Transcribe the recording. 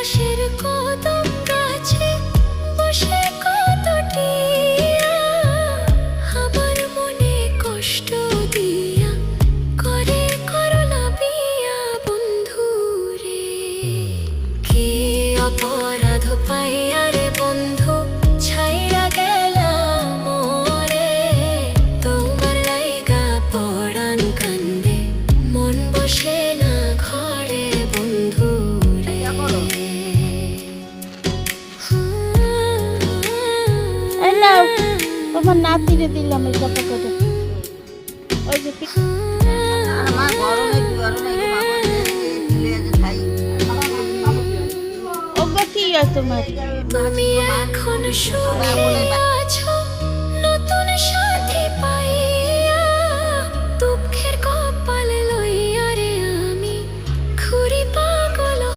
পাশের কদম গাছে বসে কতটিয়া আমার মনে কষ্ট দিয়া করে করলা বিয়া বন্ধু রে। কি অপরাধ পাইয়া রে বন্ধু ছাইরা গেলাম মোরে, তোমার লাইগা পরাণ কান্দে মন বসে না ঘরে বন্ধু রে। এলাও তোমার নাতিরে দিলাম এই টাকাটা। ওই যে আমার গরমে খাই ওগো কি আছে তোমার? তুমি এখন সুখে আছো